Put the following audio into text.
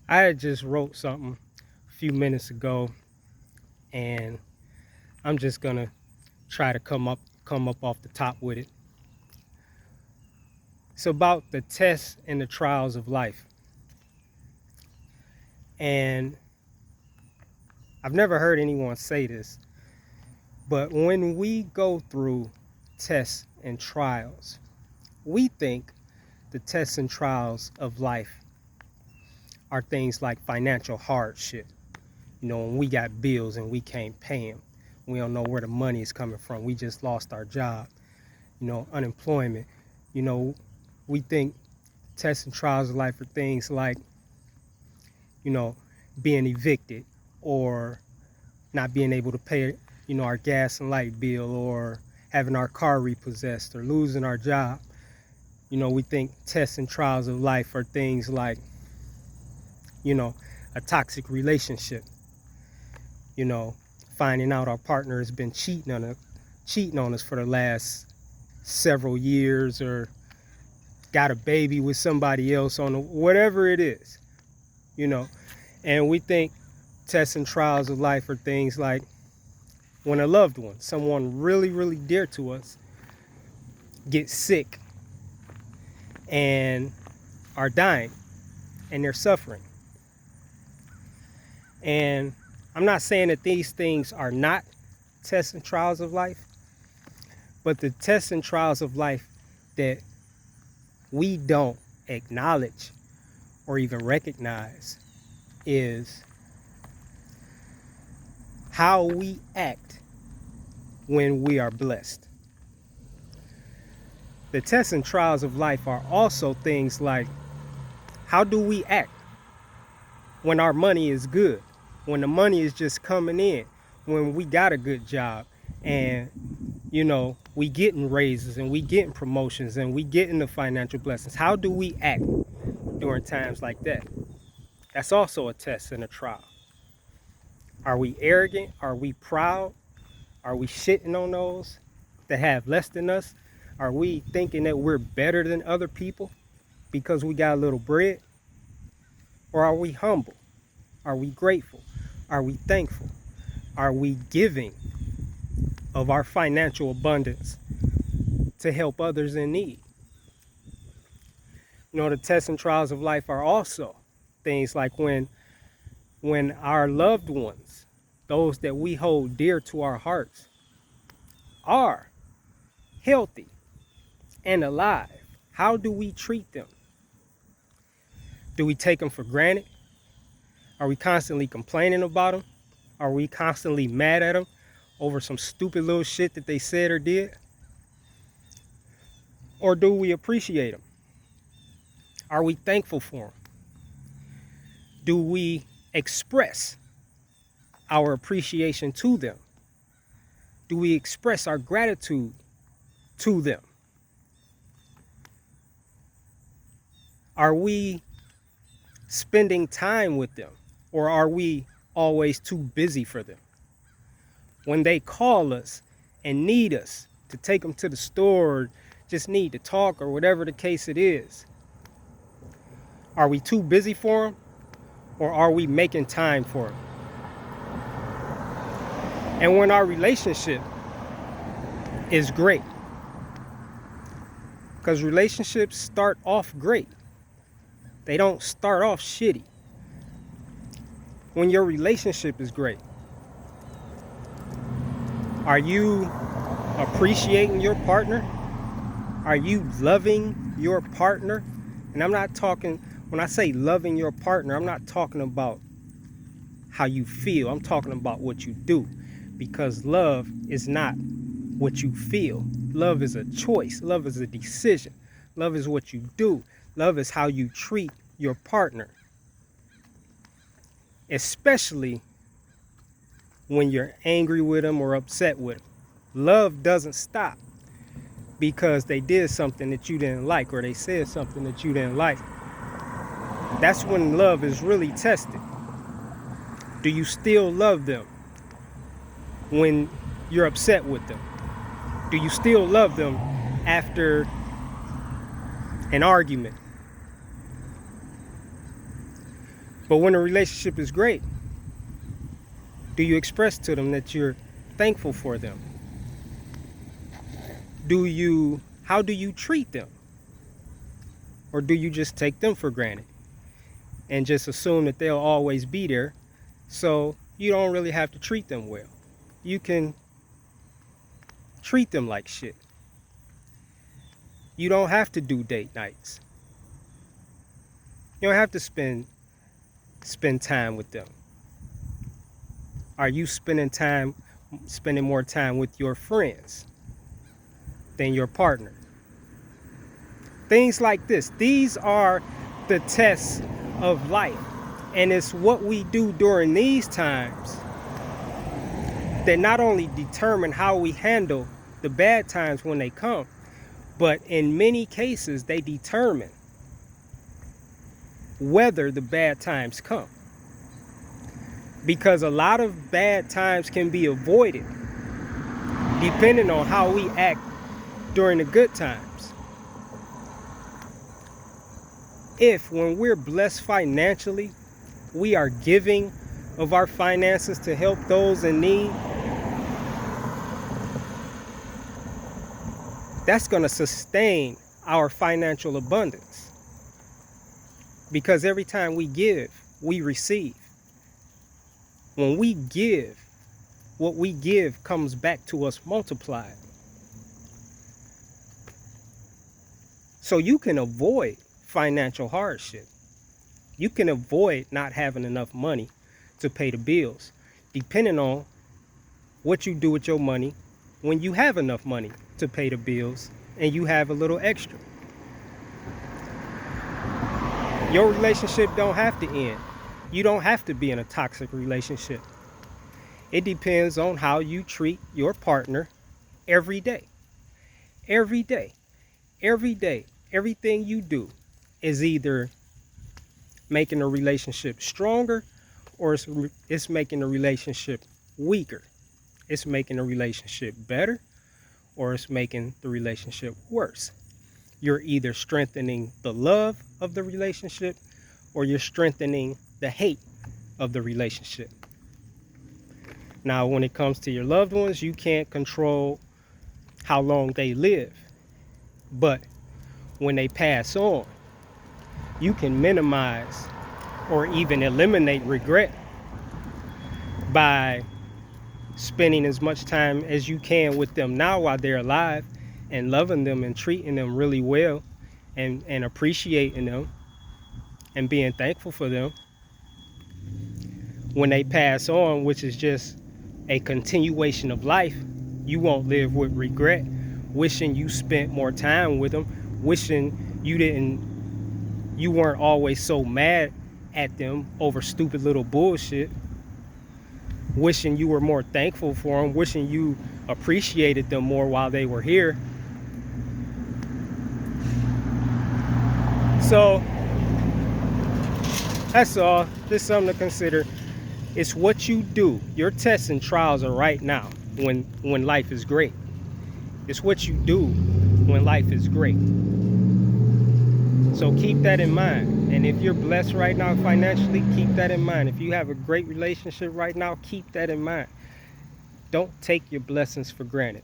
I had just wrote something a few minutes ago, and I'm just gonna try to come up off the top with it. It's about the tests and the trials of life. And I've never heard anyone say this, but when we go through tests and trials, we think the tests and trials of life are things like financial hardship. When we got bills and we can't pay them, we don't know where the money is coming from. We just lost our job, unemployment. You know, we think tests and trials of life are things like, you know, being evicted or not being able to pay, our gas and light bill, or having our car repossessed or losing our job. We think tests and trials of life are things like, a toxic relationship, finding out our partner has been cheating on us for the last several years, or got a baby with somebody else whatever it is, and we think tests and trials of life are things like when a loved one, someone really, really dear to us, gets sick and are dying and they're suffering. And I'm not saying that these things are not tests and trials of life, but the tests and trials of life that we don't acknowledge or even recognize is how we act when we are blessed. The tests and trials of life are also things like, how do we act when our money is good, when the money is just coming in, when we got a good job, and we getting raises and we getting promotions and we getting the financial blessings? How do we act during times like that? That's also a test and a trial. Are we arrogant? Are we proud? Are we shitting on those that have less than us? Are we thinking that we're better than other people because we got a little bread? Or are we humble? Are we grateful? Are we thankful? Are we giving of our financial abundance to help others in need? The tests and trials of life are also things like when our loved ones, those that we hold dear to our hearts, are healthy and alive. How do we treat them? Do we take them for granted? Are we constantly complaining about them? Are we constantly mad at them over some stupid little shit that they said or did? Or do we appreciate them? Are we thankful for them? Do we express our appreciation to them? Do we express our gratitude to them? Are we spending time with them, or are we always too busy for them? When they call us and need us to take them to the store, or just need to talk, or whatever the case it is, are we too busy for them, or are we making time for them? And when our relationship is great, because relationships start off great, they don't start off shitty. When your relationship is great, are you appreciating your partner? Are you loving your partner? And I'm not talking, when I say loving your partner, I'm not talking about how you feel. I'm talking about what you do. Because love is not what you feel. Love is a choice. Love is a decision. Love is what you do. Love is how you treat your partner. Especially when you're angry with them or upset with them. Love doesn't stop because they did something that you didn't like, or they said something that you didn't like. That's when love is really tested. Do you still love them when you're upset with them? Do you still love them after an argument? But when a relationship is great, do you express to them that you're thankful for them? How do you treat them? Or do you just take them for granted and just assume that they'll always be there, so you don't really have to treat them well? You can treat them like shit. You don't have to do date nights. You don't have to spend time with them. Are you spending more time with your friends than your partner? Things like this. These are the tests of life. And it's what we do during these times that not only determine how we handle the bad times when they come, but in many cases, they determine whether the bad times come. Because a lot of bad times can be avoided depending on how we act during the good times. If, when we're blessed financially, we are giving of our finances to help those in need, that's going to sustain our financial abundance. Because every time we give, we receive. When we give, what we give comes back to us multiplied. So you can avoid financial hardship. You can avoid not having enough money to pay the bills, depending on what you do with your money when you have enough money to pay the bills and you have a little extra. Your relationship don't have to end. You don't have to be in a toxic relationship. It depends on how you treat your partner every day. Every day. Every day. Everything you do is either making a relationship stronger or it's making a relationship weaker. It's making a relationship better or it's making the relationship worse. You're either strengthening the love of the relationship or you're strengthening the hate of the relationship. Now, when it comes to your loved ones, you can't control how long they live. But when they pass on, you can minimize or even eliminate regret by spending as much time as you can with them now while they're alive and loving them and treating them really well and appreciating them and being thankful for them. When they pass on, which is just a continuation of life, you won't live with regret, wishing you spent more time with them, wishing you weren't always so mad at them over stupid little bullshit, wishing you were more thankful for them, wishing you appreciated them more while they were here. So that's all. Just something to consider. It's what you do. Your tests and trials are right now when life is great. It's what you do when life is great. So keep that in mind. And if you're blessed right now financially, keep that in mind. If you have a great relationship right now, keep that in mind. Don't take your blessings for granted.